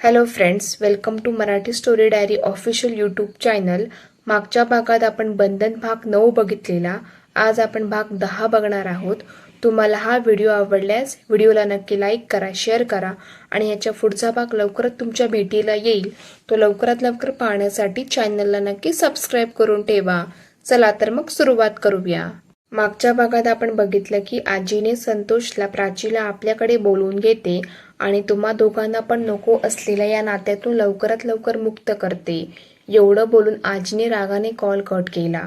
Hello friends, welcome to Marathi story diary official YouTube channel. मागच्या भागात आपण बंधन भाग 9 बघितलेला. आज आपण भाग 10 बघणार आहोत. तुम्हाला हा व्हिडिओ आवडल्यास व्हिडिओला नक्की लाईक करा, शेअर करा आणि याच्या पुढचा भाग लवकरच तुमच्या भेटीला येईल. तो लवकरात लवकर पाहण्यासाठी चॅनलला नक्की सबस्क्राईब करून ठेवा. चला तर मग सुरुवात करूया. मागच्या भागात आपण बघितलं की आजीने संतोषला प्राचीला आपल्याकडे बोलवून घेते आणि तुम्हा दोघांना पण नको असलेल्या या नात्यातून लवकरात लवकर मुक्त करते. एवढं बोलून आजीने रागाने कॉल कट केला.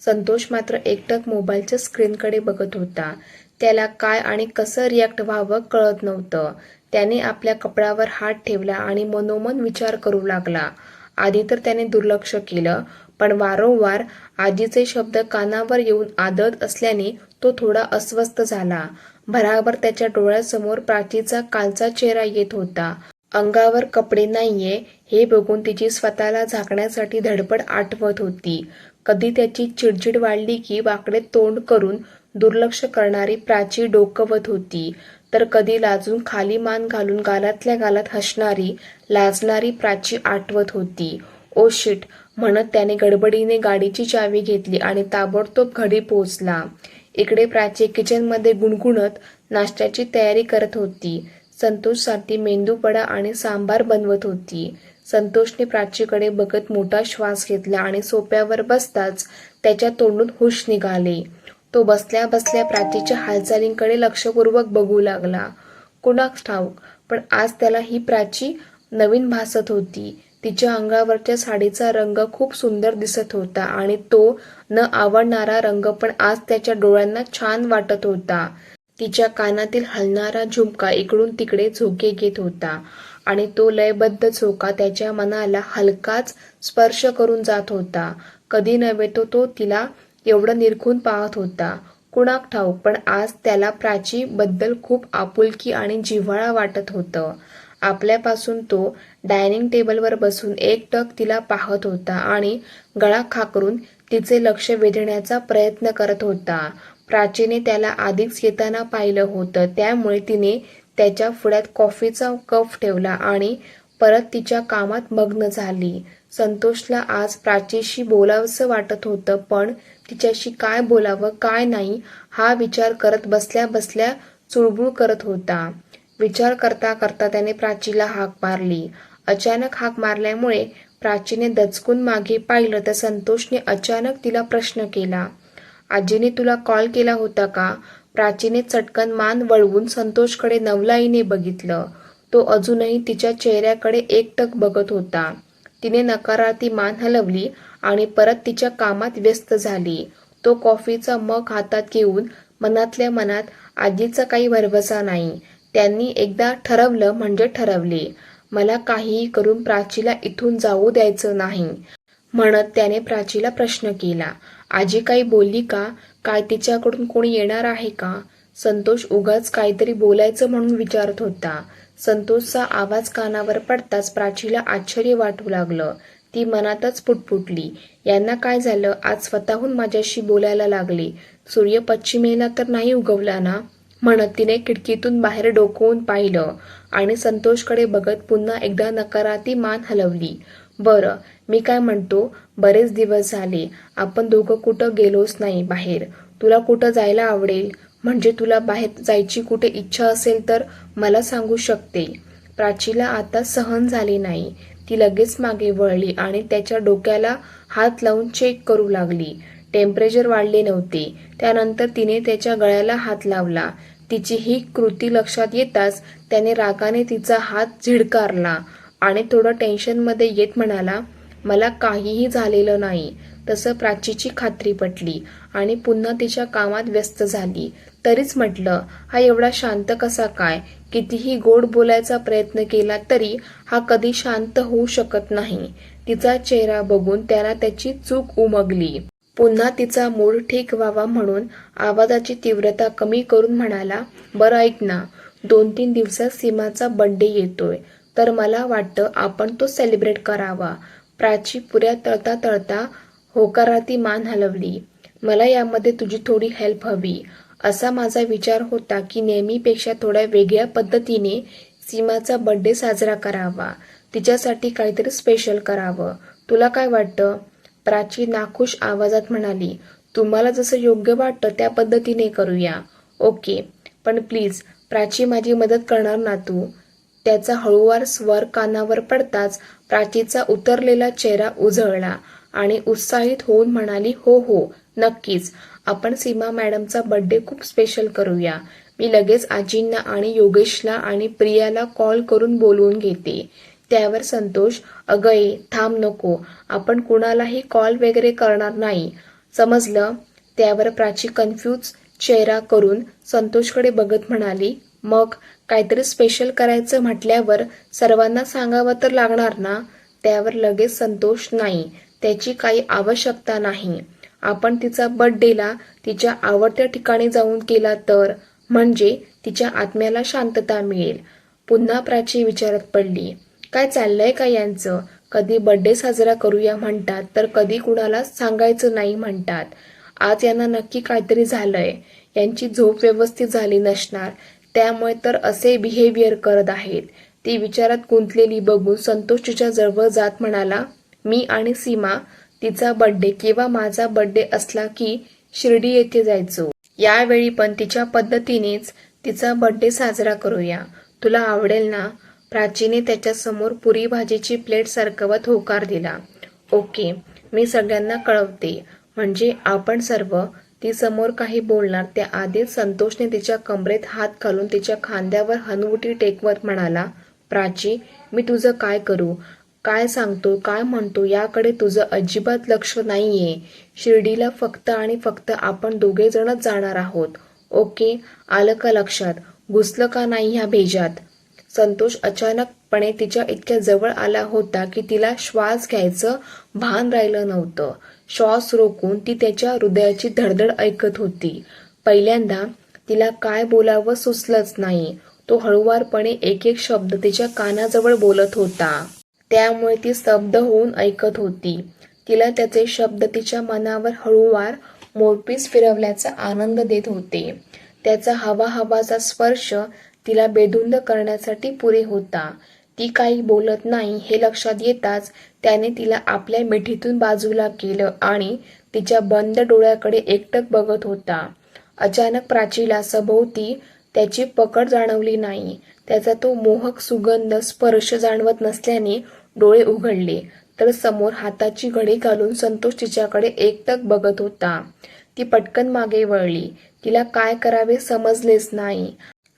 संतोष मात्र एकटक मोबाईलच्या स्क्रीनकडे बघत होता. त्याला काय आणि कसं रिॲक्ट व्हावं कळत नव्हतं. त्याने आपल्या कपड्यावर हात ठेवला आणि मनोमन विचार करू लागला. आधी तर त्याने दुर्लक्ष केलं, पण वारंवार आजीचे शब्द कानावर येऊन आदळत असल्याने तो थोडा अस्वस्थ झाला. भराभर त्याच्या डोळ्यासमोर प्राचीचा कालचा चेहरा येत होता. अंगावर कपडे नाहीये हे बघून तिची स्वतःला झाकण्यासाठी धडपड आठवत होती. कधी त्याची चिडचिड वाढली की वाकडे तोंड करून दुर्लक्ष करणारी प्राची डोकवत होती, तर कधी लाजून खाली मान घालून गालातल्या गालात हसणारी लाजणारी प्राची आठवत होती. ओ शिट म्हणत त्याने गडबडीने गाडीची चावी घेतली आणि ताबडतोब घरी पोहोचला. इकडे प्राची किचनमध्ये गुणगुणत नाश्त्याची तयारी करत होती. संतोषसाठी मेंदूवडा आणि सांबार बनवत होती. संतोषने प्राचीकडे बघत मोठा श्वास घेतला आणि सोफ्यावर बसताच त्याच्या तोंडून हुश निघाले. तो बसल्या बसल्या प्राचीच्या हालचालींकडे लक्षपूर्वक बघू लागला. कुणास ठाऊक, पण आज त्याला ही प्राची नवीन भासत होती. तिच्या अंगावरच्या साडीचा रंग खूप सुंदर दिसत होता आणि तो न आवडणारा रंग पण आज त्याच्या डोळ्यांना छान वाटत होता. तिच्या कानातील हलणारा झुमका इकडून तिकडे झोके घेत होता आणि तो लयबद्ध झोका त्याच्या मनाला हलकाच स्पर्श करून जात होता. कधी नव्हे तो तिला एवढं निरखून पाहत होता. कुणाक ठाऊक, पण आज त्याला प्राची बद्दल खूप आपुलकी आणि जिव्हाळा वाटत होतं. आपल्यापासून तो डायनिंग टेबलवर बसून एकटक तिला पाहत होता आणि गळा खाकरून तिचे लक्ष वेधण्याचा प्रयत्न करत होता. प्राचीने त्याला आधीच येताना पाहिलं होतं, त्यामुळे तिने त्याच्या पुढ्यात कॉफीचा कप ठेवला आणि परत तिच्या कामात मग्न झाली. संतोषला आज प्राचीशी बोलावंसं वाटत होतं, पण तिच्याशी काय बोलावं काय नाही हा विचार करत बसल्या बसल्या चुळबुळ करत होता. विचार करता करता त्याने प्राचीला हाक मारली. अचानक हाक मारल्यामुळे प्राचीने दचकून मागे पाहिलं तर संतोषने अचानक तिला प्रश्न केला. आजीने तुला कॉल केला होता का? प्राचीने चटकन मान वळवून संतोषकडे नवलाईने बघितलं. तो अजूनही तिच्या चेहऱ्याकडे एकटक बघत होता. तिने नकारार्थी मान हलवली आणि परत तिच्या कामात व्यस्त झाली. तो कॉफीचा मग हातात घेऊन मनातल्या मनात आजीचा काही भरवसा नाही. त्यांनी एकदा ठरवलं म्हणजे ठरवले. मला काहीही करून प्राचीला इथून जाऊ द्यायचं नाही म्हणत त्याने प्राचीला प्रश्न केला. आजी काही बोलली का? काय तिच्याकडून कोणी येणार आहे का? संतोष उगाच काहीतरी बोलायचं म्हणून विचारत होता. संतोषचा आवाज कानावर पडताच प्राचीला आश्चर्य वाटू लागलं. ती मनातच पुटपुटली, यांना काय झालं? आज स्वतःहून माझ्याशी बोलायला लागले. सूर्य पश्चिमेला तर नाही उगवला ना? म्हणत तिने खिडकीतून बाहेर डोकावून पाहिलं आणि संतोषकडे बघत पुन्हा एकदा नकारार्थी मान हलवली. बरं, मी काय म्हणतो, बरेच दिवस झाले आपण दोघं कुठं गेलोच नाही बाहेर. तुला कुठं जायला आवडेल? म्हणजे तुला बाहेर जायची कुठे इच्छा असेल तर मला सांगू शकते. प्राचीला आता सहन झाले नाही. ती लगेच मागे वळली आणि त्याच्या डोक्याला हात लावून चेक करू लागली. टेम्परेचर वाढले नव्हते. त्यानंतर तिने त्याच्या गळ्याला हात लावला. तिची ही कृती लक्षात येताच त्याने रागाने तिचा हात झिडकारला आणि थोडं टेन्शनमध्ये येत म्हणाला, मला काहीही झालेलं नाही. तसं प्राचीची खात्री पटली आणि पुन्हा तिच्या कामात व्यस्त झाली. तरीच म्हटलं, हा एवढा शांत कसा काय? कितीही गोड बोलायचा प्रयत्न केला तरी हा कधी शांत होऊ शकत नाही. तिचा चेहरा बघून त्याला त्याची चूक उमगली. पुन्हा तिचा मूड ठीक व्हावा म्हणून आवाजाची तीव्रता कमी करून म्हणाला, बरं ऐक ना, 2-3 दिवसात सीमाचा बर्थडे येतोय, तर मला वाटतं आपण तो सेलिब्रेट करावा. प्राची पुऱ्या तळता तळता होकारार्थी मान हलवली. मला यामध्ये तुझी थोडी हेल्प हवी. असा माझा विचार होता की नेहमीपेक्षा थोड्या वेगळ्या पद्धतीने सीमाचा बर्थडे साजरा करावा, तिच्यासाठी काहीतरी स्पेशल करावं. तुला काय वाटतं? प्राची नाखुश आवाजात म्हणाली. तुम्हाला जसं योग्य वाटतं त्या पद्धतीने करूया. ओके, पण प्लीज प्राची माझी मदत करणार ना तू? त्याचा हळूवार स्वर कानावर पडताच प्राचीचा उतरलेला चेहरा उजळला आणि उत्साहित होऊन म्हणाली, हो हो नक्कीच. आपण सीमा मॅडमचा बर्थडे खूप स्पेशल करूया. मी लगेच आजींना आणि योगेशला आणि प्रियाला कॉल करून बोलवून घेते. त्यावर संतोष, अगं ए थांब नको, आपण कुणालाही कॉल वगैरे करणार नाही, समजलं? त्यावर प्राची कन्फ्यूज चेहरा करून संतोषकडे बघत म्हणाली, मग काहीतरी स्पेशल करायचं म्हटल्यावर सर्वांना सांगावं तर लागणार ना? त्यावर लगेच संतोष, नाही, त्याची काही आवश्यकता नाही. आपण तिचा बर्थडेला तिच्या आवडत्या ठिकाणी जाऊन केला तर, म्हणजे तिच्या आत्म्याला शांतता मिळेल. पुन्हा प्राची विचारात पडली. काय चाललंय का यांचं? कधी बर्थडे साजरा करूया म्हणतात तर कधी कुणाला सांगायचं नाही म्हणतात. आज यांना नक्की काहीतरी झालंय. यांची झोप व्यवस्थित झाली नसणार, त्यामुळे तर असे बिहेवियर करत आहेत. ती विचारात गुंतलेली बघून संतोष तिच्या जवळ जात म्हणाला, मी आणि सीमा तिचा बर्थडे किंवा माझा बर्थडे असला की शिर्डी येथे जायचो. यावेळी पण तिच्या पद्धतीनेच तिचा बर्थडे साजरा करूया. तुला आवडेल ना? प्राचीने त्याच्यासमोर पुरी भाजीची प्लेट सरकवत होकार दिला. ओके, मी सगळ्यांना कळवते. म्हणजे आपण सर्व. ती समोर काही बोलणार त्याआधीच संतोषने तिच्या कमरेत हात घालून तिच्या खांद्यावर हनुवटी टेकवत म्हणाला, प्राची, मी तुझं काय करू? काय सांगतो काय म्हणतो याकडे तुझं अजिबात लक्ष नाहीये. शिर्डीला फक्त आणि फक्त आपण दोघे जणच जाणार आहोत. ओके, आलं का लक्षात? घुसलं का नाही ह्या भेजात? संतोष अचानकपणे तिच्या इतक्या जवळ आला होता की तिला श्वास घ्यायचं भान राहिलं नव्हतं. श्वास रोखून ती त्याच्या हृदयाची धडधड ऐकत होती. पहिल्यांदा तिला काय बोलावं सुचलंच नाही. तो हळुवारपणे एक एक शब्द तिच्या कानाजवळ बोलत होता. त्यामुळे ती स्तब्ध होऊन ऐकत होती. तिला त्याचे शब्द तिच्या मनावर हळूवार मोरपीस फिरवल्याचा आनंद देत होते. त्याचा हवाचा स्पर्श तिला बेधुंद करण्यासाठी पुरे होता. ती काही बोलत नाही हे लक्षात येताच त्याने तिला आपल्या मिठीतून बाजूला केलं आणि तिच्या बंद डोळ्याकडे एकटक बघत होता. अचानक प्राचीला सभोवती त्याची पकड जाणवली नाही. त्याचा तो मोहक सुगंध स्पर्श जाणवत नसल्याने डोळे उघडले तर समोर हाताची घडी घालून संतोष तिच्याकडे एकटक बघत होता. ती पटकन मागे वळली. तिला काय करावे समजलेच नाही.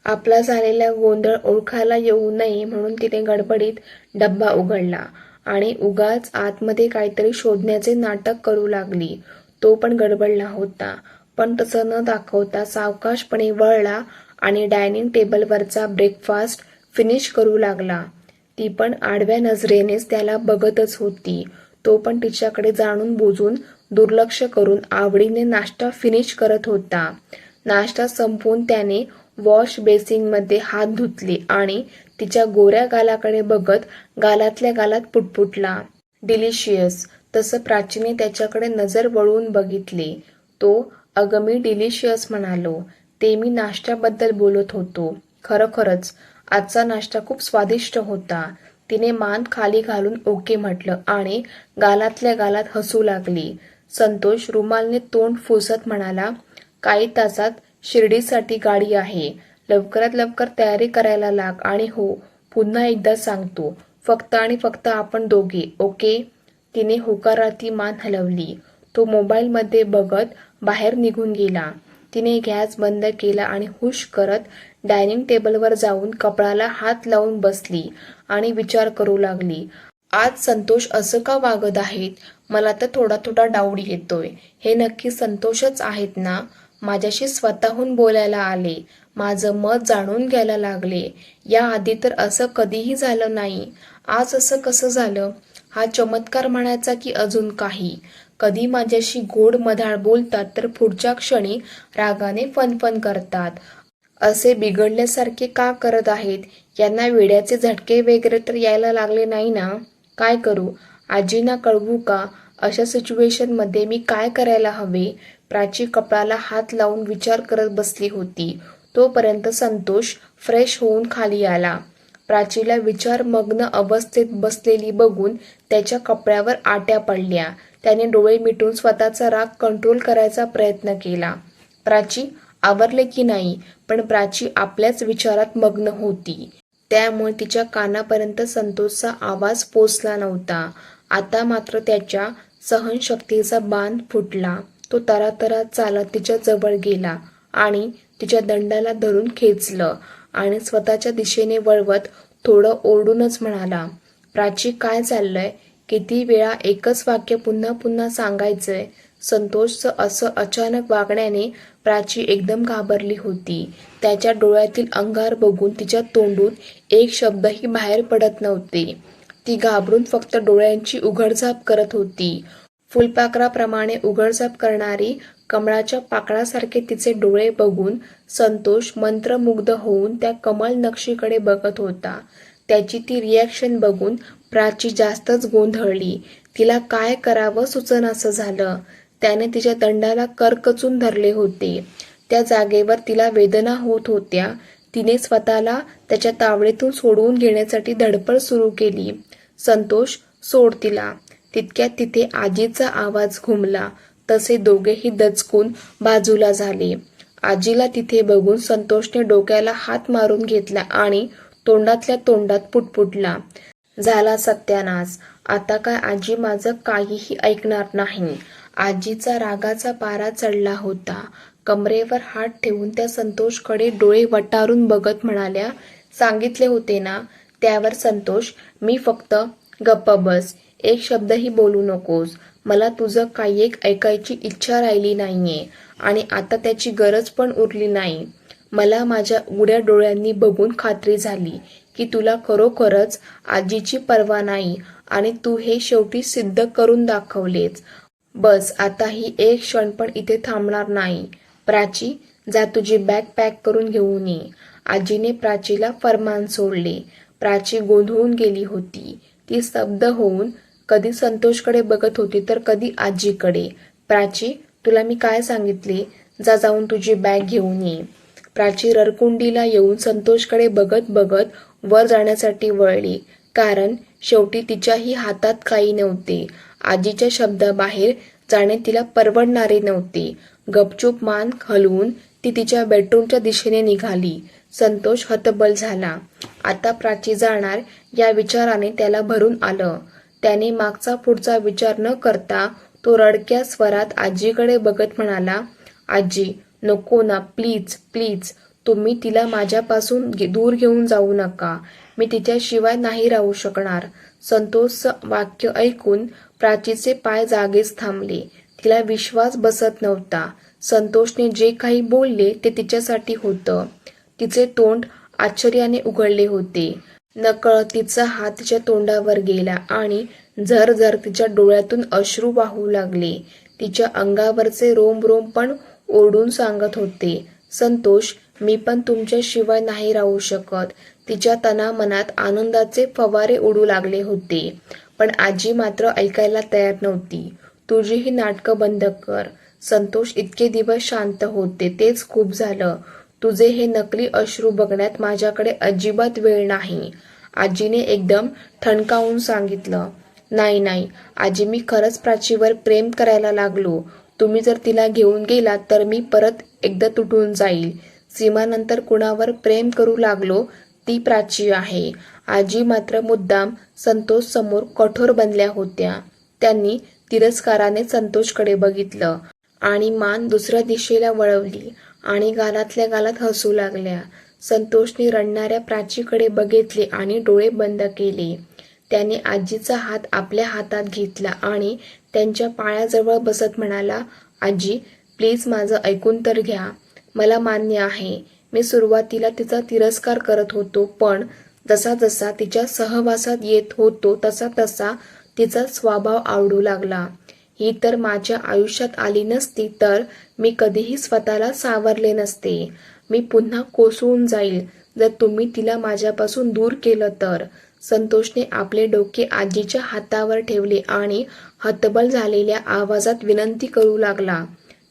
आपला झालेला गोंधळ ओळखायला येऊ नये म्हणून तिने गडबडीत डब्बा उघडला आणि उगाच आतमध्ये काहीतरी शोधण्याचे नाटक करू लागली. तो पण गडबडला होता, पण तसं न दाखवता सावकाशपणे वळला आणि डायनिंग टेबलवरचा ब्रेकफास्ट फिनिश करू लागला. ती पण आडव्या नजरेनेच त्याला बघतच होती. तो पण तिच्याकडे जाणून बुजून दुर्लक्ष करून आवडीने नाश्ता फिनिश करत होता. नाश्ता संपवून त्याने वॉश बेसिनमध्ये हात धुतले आणि तिच्या गोऱ्या गालाकडे बघत गालातल्या गालात पुटपुटला, डिलिशियस. तसं प्राचीने त्याच्याकडे नजर वळवून बघितले. तो, अगं मी डिलिशियस म्हणालो, ते मी नाश्त्याबद्दल बोलत होतो. खरोखरच आजचा नाश्ता खूप स्वादिष्ट होता. तिने मान खाली घालून ओके म्हटलं आणि गालातल्या गालात हसू लागली. संतोष रुमालने तोंड पुसत म्हणाला, काही तासात शिर्डीसाठी गाडी आहे. लवकरात लवकर तयारी करायला लाग आणि हो, पुन्हा एकदा सांगतो, फक्त आणि फक्त आपण दोघे, ओके? तिने होकारार्थी मान हलवली. तो मोबाईलमध्ये बघत बाहेर निघून गेला. तिने गॅस बंद केला आणि हुश करत डायनिंग टेबलवर जाऊन कपाळाला हात लावून बसली आणि विचार करू लागली. आज संतोष असं का वागत आहेत? मला तर थोडा थोडा डाऊट येतोय. हे नक्की संतोषच आहेत ना? माझ्याशी स्वतःहून बोलायला आले, माझं मत जाणून घ्यायला लागले. याआधी तर असं कधीही झालं नाही. आज असं कसं झालं? हा चमत्कार म्हणायचा की अजून काही? कधी माझ्याशी गोड मधाळ बोलतात तर पुढच्या क्षणी रागाने फनफन करतात. असे बिघडल्यासारखे का करत आहेत? यांना वेड्याचे झटके वगैरे तर यायला लागले नाही ना? काय करू? आजींना कळवू का? अशा सिच्युएशनमध्ये मी काय करायला हवे? प्राची कपाळाला हात लावून विचार करत बसली होती. तोपर्यंत संतोष फ्रेश होऊन खाली आला. प्राचीला विचारमग्न अवस्थेत बसलेली बघून त्याच्या कपड्यावर आट्या पडल्या. त्याने डोळे मिटून स्वतःचा राग कंट्रोल करायचा प्रयत्न केला. प्राची, आवरले की नाही? पण प्राची आपल्याच विचारात मग्न होती. त्यामुळे तिच्या कानापर्यंत संतोषचा आवाज पोचला नव्हता. आता मात्र त्याच्या सहनशक्तीचा बांध फुटला. तो तरातरा चालत तिच्या जवळ गेला आणि तिच्या दंडाला धरून खेचलं आणि स्वतःच्या दिशेने वळवत थोडं ओरडूनच म्हणाला, प्राची, काय चाललंय? किती वेळा एकच वाक्य पुन्हा पुन्हा सांगायचंय? संतोषचं असं अचानक वागण्याने प्राची एकदम घाबरली होती. त्याच्या डोळ्यातील अंगार बघून तिच्या तोंडून एक शब्दही बाहेर पडत नव्हते. ती घाबरून फक्त डोळ्यांची उघडझाप करत होती. फुलपाखराप्रमाणे उघडझाप करणारी कमळाच्या पाकळासारखे तिचे डोळे बघून संतोष मंत्रमुग्ध होऊन त्या कमळ नक्षीकडे बघत होता. त्याची ती रिॲक्शन बघून प्राची जास्तच गोंधळली. तिला काय करावं सुचेनासं झालं. त्याने तिच्या दंडाला करकचून धरले होते. त्या जागेवर तिला वेदना होत होत्या. तिने स्वतःला त्याच्या तावडीतून सोडवून घेण्यासाठी धडपड सुरू केली. संतोष, सोड तिला. तितक्यात तिथे आजीचा आवाज घुमला. तसे दोघेही दचकून बाजूला झाले. आजीला तिथे बघून संतोषने डोक्याला हात मारून घेतला आणि तोंडातल्या तोंडात पुटपुटला, झाला सत्यानाश. आता काय आजी माझं काहीही ऐकणार नाही. आजीचा रागाचा पारा चढला होता. कमरेवर हात ठेवून त्या संतोषकडे डोळे वटारून बघत म्हणाल्या, सांगितले होते ना? त्यावर संतोष, मी फक्त गप्प बस. एक शब्दही बोलू नकोस. मला तुझं काही एक ऐकायची इच्छा राहिली नाहीये आणि आता त्याची गरज पण उरली नाही. मला माझ्या उघड्या डोळ्यांनी बघून खात्री झाली की तुला खरोखरच आजीची पर्वा नाही आणि तू हे शेवटी सिद्ध करून दाखवलेच. बस, आता ही एक क्षण पण इथे थांबणार नाही. प्राची, जा तुझी बॅग पॅक करून घेऊन ये. आजीने प्राचीला फरमान सोडले. प्राची गोंधळून गेली होती. ती स्तब्ध होऊन कधी संतोषकडे बघत होती तर कधी आजीकडे. प्राची, तुला मी काय सांगितले? जा, जाऊन तुझी बॅग घेऊन ये. प्राची ररकुंडीला येऊन संतोषकडे बघत बघत वर जाण्यासाठी वळली. कारण शेवटी तिच्याही हातात काही नव्हते. आजीच्या शब्दाबाहेर जाणे तिला परवडणारे नव्हते. गपचूप मान हलवून ती तिच्या बेडरूमच्या दिशेने निघाली. संतोष हतबल झाला. आता प्राची जाणार या विचाराने त्याला भरून आलं. त्याने मागचा पुढचा विचार न करता तो रडक्या स्वरात आजीकडे बघत म्हणाला, आजी, नको ना, प्लीज प्लीज. तुम्ही तिला माझ्यापासून दूर घेऊन जाऊ नका. मी तिच्याशिवाय नाही राहू शकणार. संतोषचं वाक्य ऐकून प्राचीचे पाय जागेच थांबले. तिला विश्वास बसत नव्हता. संतोषने जे काही बोलले ते तिच्यासाठी होतं. तिचे तोंड आश्चर्याने उघडले होते. नकळत तिचा हात तिच्या तोंडावर गेला आणि झरझर तिच्या डोळ्यातून अश्रू वाहू लागले. तिच्या अंगावरचे रोम रोम पण ओरडून सांगत होते, संतोष, मी पण तुमच्याशिवाय नाही राहू शकत. तिच्या तनामनात आनंदाचे फवारे उडू लागले होते. पण आजी मात्र ऐकायला तयार नव्हती. तुझी ही नाटकं बंद कर. संतोष इतके दिवस शांत होते तेच खूप झालं. तुझे हे नकली अश्रू बघण्यात माझ्याकडे अजिबात वेळ नाही. आजीने एकदम ठणकावून सांगितलं. नाही नाही आजी, मी खरंच प्राचीवर प्रेम करायला लागलो. तुम्ही जर तिला घेऊन गेलात तर मी परत एकदा तुटून जाईल. सीमानंतर कुणावर प्रेम करू लागलो ती प्राची आहे. आजी मात्र मुद्दाम संतोष समोर कठोर बनल्या होत्या. त्यांनी तिरस्काराने संतोषकडे बघितलं आणि मान दुसऱ्या दिशेला वळवली आणि गालातल्या गालात हसू लागल्या. संतोषने रडणाऱ्या प्राचीकडे बघितले आणि डोळे बंद केले. त्याने आजीचा हात आपल्या हातात घेतला आणि त्यांच्या पायाजवळ बसत म्हणाला, आजी, प्लीज माझं ऐकून तर घ्या. मला मान्य आहे, मी सुरुवातीला तिचा तिरस्कार करत होतो, पण जसा जसा तिच्या सहवासात येत होतो तसा तसा तिचा स्वभाव आवडू लागला. ही तर माझ्या आयुष्यात आली नसती तर मी कधीही स्वतःला सावरले नसते. मी पुन्हा कोसळून जाईल जर तुम्ही तिला माझ्यापासून दूर केलं तर. संतोषने आपले डोके आजीच्या हातावर ठेवले आणि हतबल झालेल्या आवाजात विनंती करू लागला.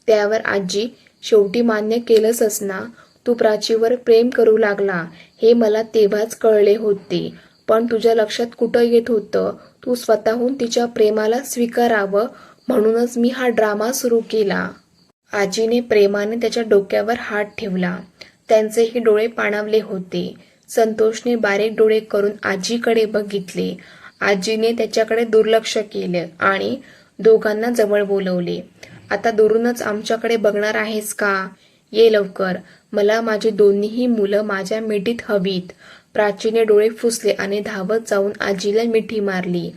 त्यावर आजी, शेवटी मान्य केलंसच ना? तू प्राचीवर प्रेम करू लागला हे मला तेव्हाच कळले होते, पण तुझ्या लक्षात कुठं येत होतं तू स्वतःहून तिच्या प्रेमाला स्वीकारावं, म्हणूनच मी हा ड्रामा सुरू केला. आजीने प्रेमाने त्याच्या डोक्यावर हात ठेवला. त्यांचेही डोळे पाणावले होते. संतोषने बारीक डोळे करून आजीकडे बघितले. आजीने त्याच्याकडे दुर्लक्ष केले आणि दोघांना जवळ बोलवले. आता दुरूनच आमच्याकडे बघणार आहेस का? ये लवकर, मला माझी दोन्हीही मुलं माझ्या मिठीत हवीत. प्राचीने डोळे फुसले आणि धावत जाऊन आजीला मिठी मारली.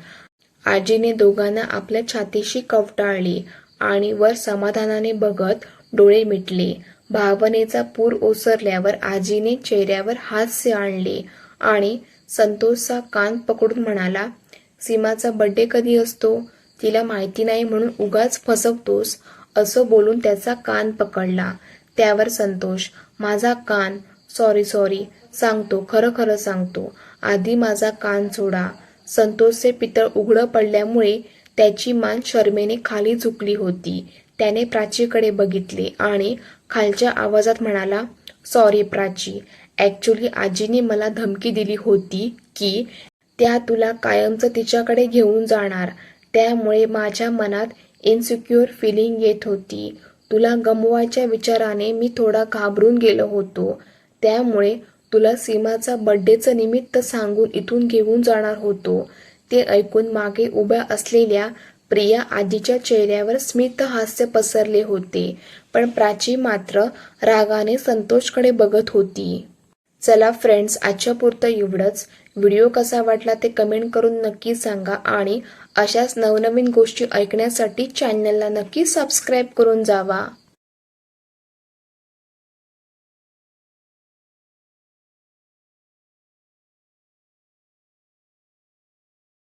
आजीने दोघांना आपल्या छातीशी कवटाळली आणि वर समाधानाने बघत डोळे मिटले. भावनेचा पूर ओसरल्यावर आजीने चेहऱ्यावर हास्य आणले आणि संतोषचा कान पकडून म्हणाला, सीमाचा बड्डे कधी असतो? तिला माहिती नाही म्हणून उगाच फसवतोस, असं बोलून त्याचा कान पकडला. त्यावर संतोष, माझा कान, सॉरी सांगतो, खरं सांगतो, आधी माझा कान सोडा. संतोषचे पितळ उघडं पडल्यामुळे त्याची मान शरमेने खाली झुकली होती. त्याने प्राचीकडे बघितले आणि खालच्या आवाजात म्हणाला, सॉरी प्राची, ॲक्च्युली आजीने मला धमकी दिली होती की त्या तुला कायमचं तिच्याकडे घेऊन जाणार, त्यामुळे माझ्या मनात इन्सिक्युअर फिलिंग येत होती. तुला गमवायच्या विचाराने मी थोडा घाबरून गेलो होतो, त्यामुळे तुला सीमाचा बड्डेचं निमित्त सांगून इथून घेऊन जाणार होतो. ते ऐकून मागे उभ्या असलेल्या प्रिया आजीच्या चेहऱ्यावर स्मित हास्य पसरले होते, पण प्राची मात्र रागाने संतोषकडे बघत होती. चला फ्रेंड्स, आजच्या पुरतं एवढंच. व्हिडिओ कसा वाटला ते कमेंट करून नक्की सांगा आणि अशाच नवनवीन गोष्टी ऐकण्यासाठी चॅनलला नक्की सबस्क्राईब करून जावा.